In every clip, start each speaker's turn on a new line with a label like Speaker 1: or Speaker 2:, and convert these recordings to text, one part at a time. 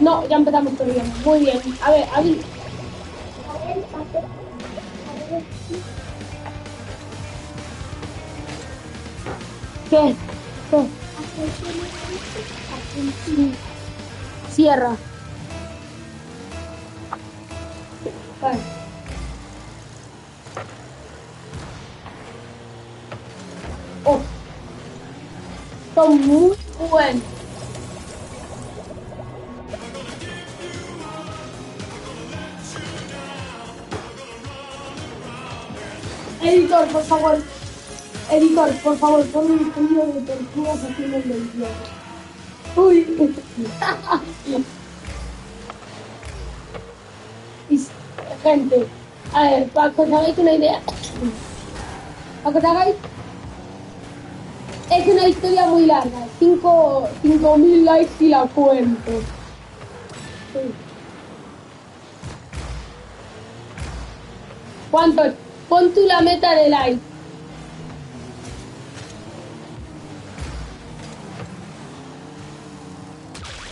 Speaker 1: No, ya empezamos perdiendo. Muy bien. A ver, Adi. ¿Qué? ¿Qué? Cierra. Vale. Oh, son muy buenos. Editor, por favor. Editor, por favor, pon un sonido de tortugas haciendo el delicioso. Uy. Y, gente, a ver, para que os hagáis una idea. Para que os hagáis. Es una historia muy larga. 5.000 likes y la cuento. Sí. ¿Cuántos? Pon tú la meta de likes.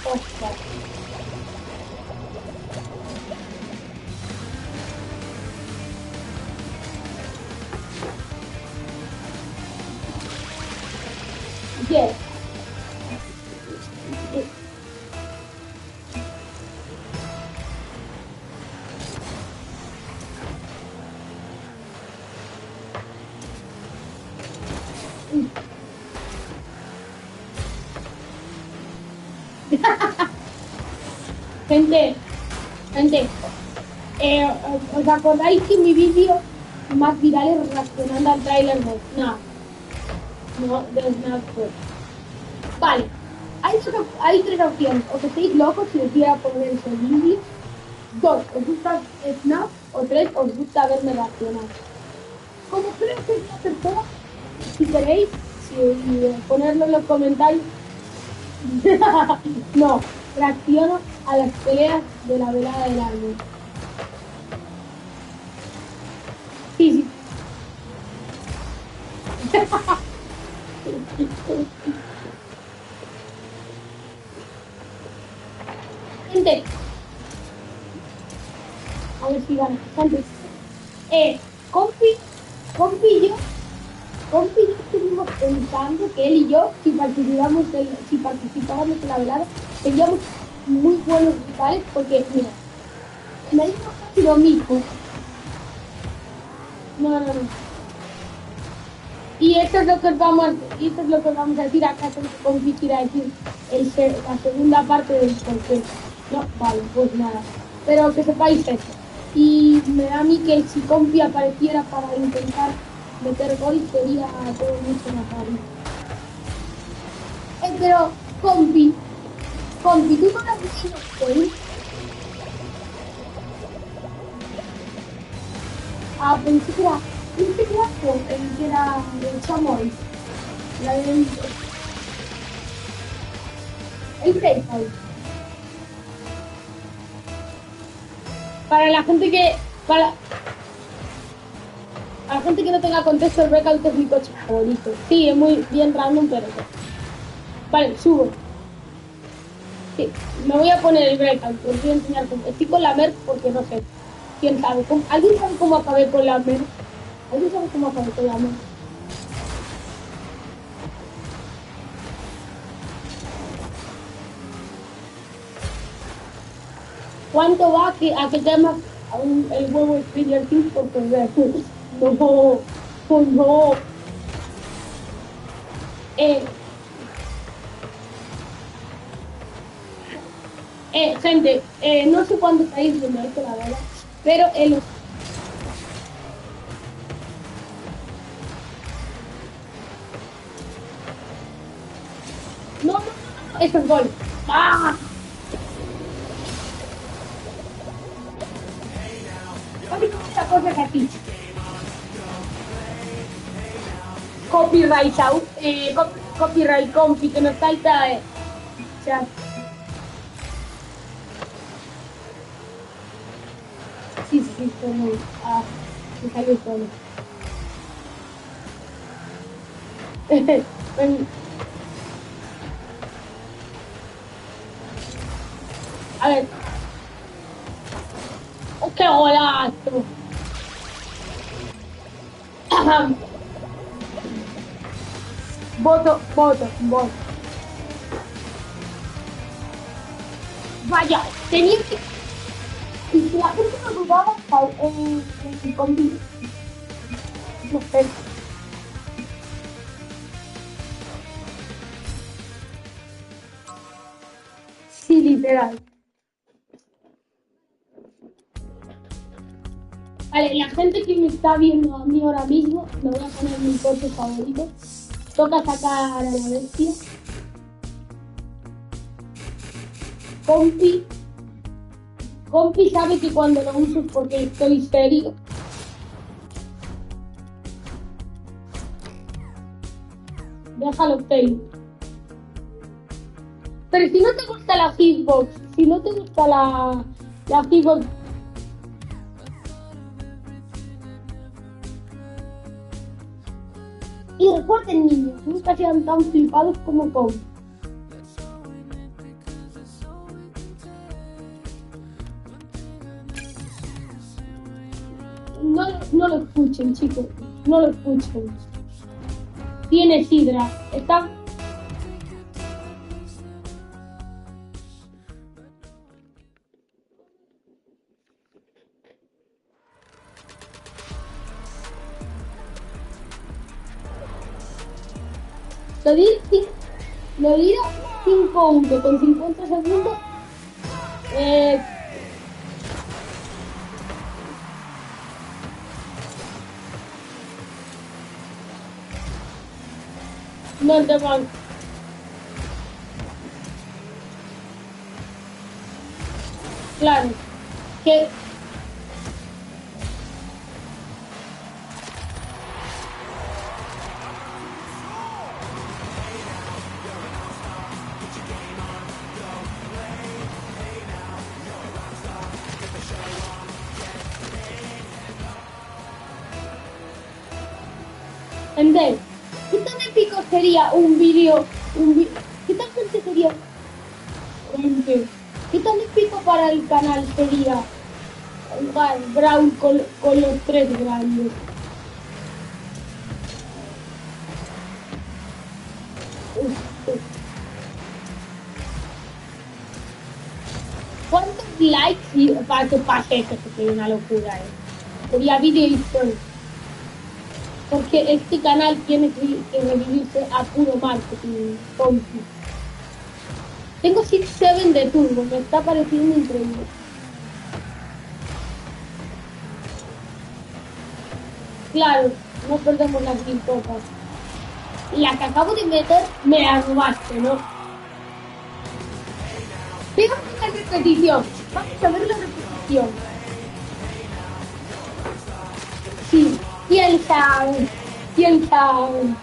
Speaker 1: Ostras. Yes. Gente, gente, ¿os acordáis que mi vídeo más viral es reaccionando al tráiler de Snap? No, de Snap pues. Vale, hay tres opciones. O que estéis locos si os voy a poner ese vídeo. Dos, os gusta Snap. O tres, os gusta verme reaccionar. Como creo que es la tercera, si queréis, ponerlo en los comentarios. No, reacciono a las peleas de la velada del álbum. Sí, sí. Gente, a ver si gana. Gente, compi, compi y yo, compi y yo estuvimos pensando que él y yo, si participábamos en la velada, seríamos muy buenos rivales, porque, mira, me dijo casi lo mismo. No, no, no. Y esto es lo que os vamos, y esto es lo que os vamos a decir. Acá tengo que compi a decir la segunda parte del porqué. No, vale, pues nada. Pero que sepáis esto. Y me da a mí que si compi apareciera para intentar meter gol sería todo mucho más fácil. Pero compi, tú no has visto gol. Ah, pensé que era que era el chamoy. La del, el PayPal. Para la gente que, para la gente que no tenga contexto, el Breakout es mi coche favorito. Sí, es muy bien random, pero... Vale, subo. Sí, me voy a poner el Breakout, os voy a enseñar cómo. Estoy con la Merc porque no sé. ¿Quién sabe? ¿Alguien sabe cómo acabé con la Merc? ¿Alguien sabe cómo acabé con la Merc? ¿Cuánto va a que llamas el huevo Stranger Things por perder? No, pues no. Eh, gente, no sé cuándo estáis viendo esto, la verdad, pero no, no, no, no, eso es gol. ¡Ah! Esta cosa que aquí. Copyright out, copyright compi, que nos salta, chat. Sí, sí, sí, estoy muy, me salió solo. Ven, A ver. ¡Oh, qué golazo! Voto, voto, voto. Vaya, tenía que... Y si la gente no dudaba en convivir, no sé. Sí, literal. Vale, la gente que me está viendo a mí ahora mismo, me voy a poner mi corte favorito. Toca sacar a la bestia. Compi. Compi sabe que cuando lo uso es porque estoy serio. Déjalo, Taylor. Pero si no te gusta la hitbox, si no te gusta la hitbox. Y recuerden, niños, nunca sean tan flipados como Compi. No, no lo escuchen, chicos. No lo escuchen. Tiene sidra. Está... Lo dirá 5-1 con 50 segundos. No te van. Claro. Que ¿entendés? ¿Qué tan épico sería un vídeo? ¿Qué tan gente sería? Gente, ¿qué tan épico para el canal sería jugar Brawl con los tres grandes? ¿Cuántos likes para que pase esto? Que sería una locura, Sería vídeo histórico. Porque este canal tiene que revivirse a puro marketing, tonto. Tengo 6-7 de turbo, me está pareciendo increíble. Claro, no perdemos las 1000 copas. La que acabo de meter me la robaste, ¿no? Tengo una repetición. Vamos a ver la repetición. Sí, quién sabe. ¿Quién sabe?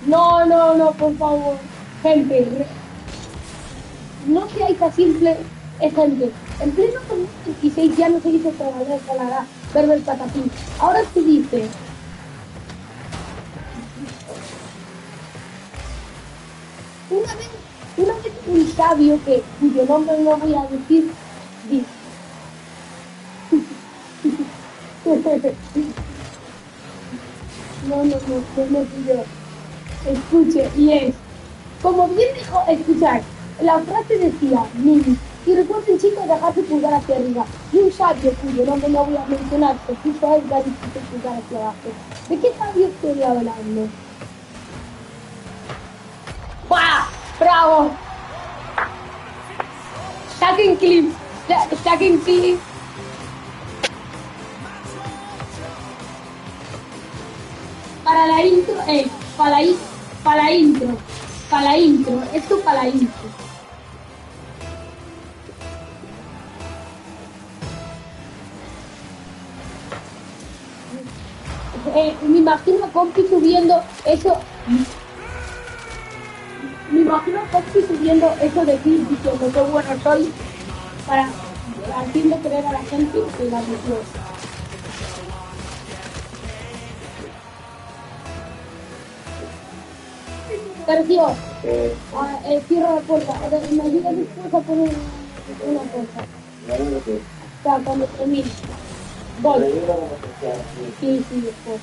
Speaker 1: No, no, no, por favor. Gente, no seáis tan simple, gente. En pleno 2016 ya no se dice trabajar, calará, verbo el patatín. Ahora se dice. Una vez un sabio cuyo nombre no voy a decir, dice. No fui yo. Escuche, y es, como bien dijo, escuchar, la frase decía, Mimi, y recuerden chicos, dejarse pulgar hacia arriba, y un sabio cuyo nombre no voy a mencionar, se puso a Edgar y puso pulgar hacia abajo. ¿De qué sabio estoy hablando? ¡Buah! ¡Bravo! Saquen clip, saquen clip. Para la intro, para la intro, esto para la intro. Me imagino a Compi subiendo eso. Me imagino a Compi subiendo eso de clip diciendo qué bueno soy, para haciendo creer a la gente que la metió. Sergio, cierra la puerta. Me ayuda después a poner una cosa. O sea, cuando termine. Voy. Sí, sí, después.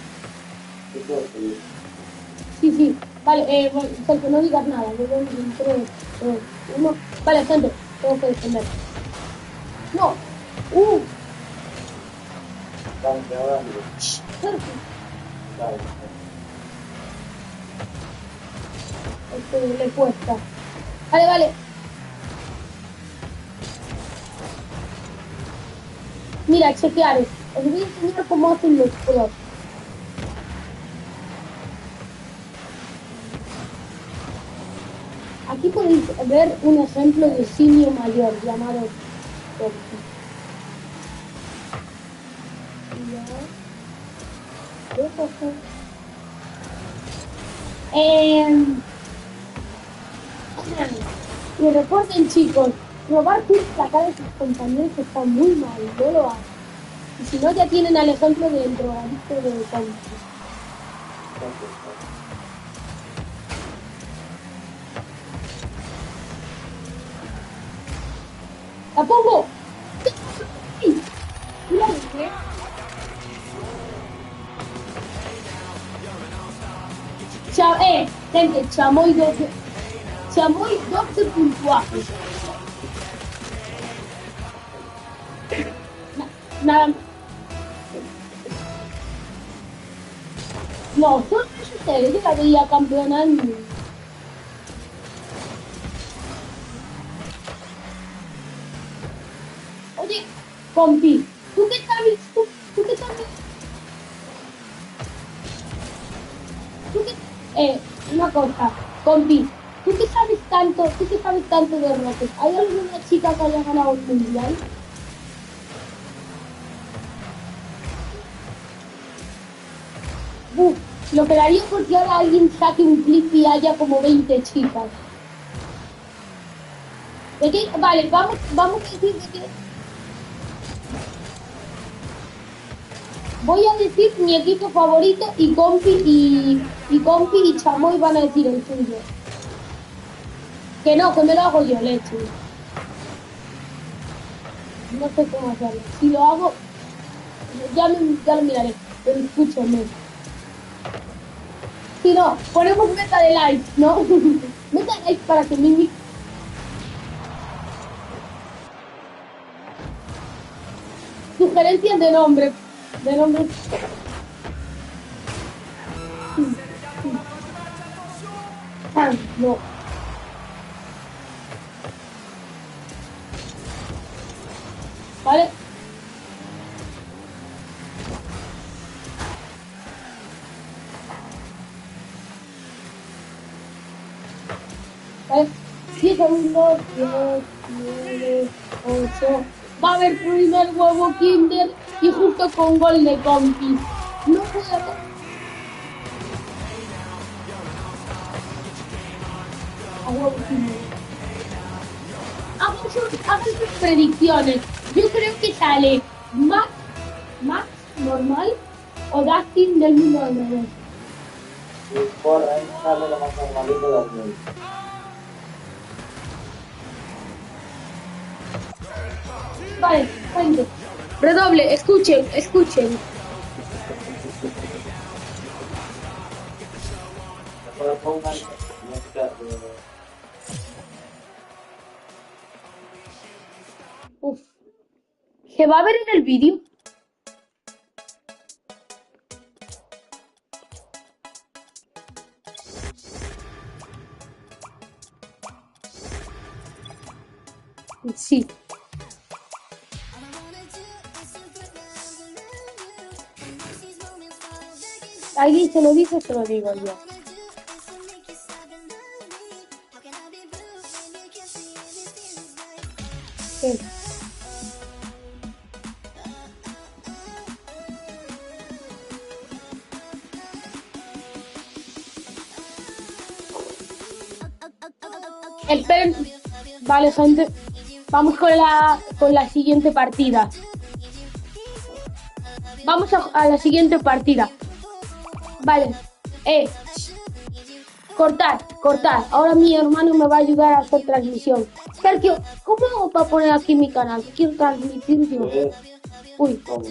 Speaker 1: Sí, sí. Vale, bueno, Sergio, no digas nada. Yo voy en 3, 2, 1. Vale, gente, tengo que defender. No. Sergio. Le cuesta. Vale, vale. Mira, chequear. Os voy a enseñar cómo hacen los pros. Aquí podéis ver un ejemplo de simio mayor llamado Toki. Y recuerden, chicos, robar tips la cara de sus compañeros está muy mal, no lo hagan. Y si no, ya tienen al ejemplo del drogadicto de Toki. ¡La pongo! Cuidado, gente, chamoy 12 puntuajes. Nada más. No, solo ustedes, yo la veía campeona al mundo. Oye, compi, ¿tú qué sabes? ¿Tú qué sabes? Una cosa, compi, ¿tú qué sabes tanto? ¿Tú qué sabes tanto de Rocket? ¿Hay alguna chica que haya ganado el mundial? Lo que daría porque ahora alguien saque un clip y haya como 20 chicas. ¿De qué? Vale, vamos a decir de qué. Voy a decir mi equipo favorito y Compi y Chamoy van a decir el suyo. Que no, que me lo hago yo, leche. No sé cómo hacerlo. Si lo hago, ya lo miraré. Pero escúchame. Si no, ponemos meta de likes, ¿no? Meta de likes para que Mimi... Sugerencias de nombre. De nombre... Ah, no. ¿Vale? ¿Vale? 10 segundos, 10, 9, 8... Va a haber primer huevo Kinder y justo con gol de Compi. No puedo. A huevo Kinder. Hagan sus predicciones. Yo creo que sale Max normal o Dustin del mundo del revés.
Speaker 2: Por ahí sale lo más normalito del mundo.
Speaker 1: Vale, gente. Redoble, escuchen.
Speaker 2: Mejor pongan música de...
Speaker 1: Uf. ¿Se va a ver en el vídeo? Sí. Alguien se lo dice, se lo digo yo. ¿Qué? Esperen. Vale, gente. Vamos con la siguiente partida. Vamos a la siguiente partida. Vale. Cortar, cortar. Ahora mi hermano me va a ayudar a hacer transmisión. Sergio, ¿cómo hago para poner aquí mi canal? Quiero transmitir yo.
Speaker 2: ¿Qué?
Speaker 1: Uy,
Speaker 2: ¿Cómo?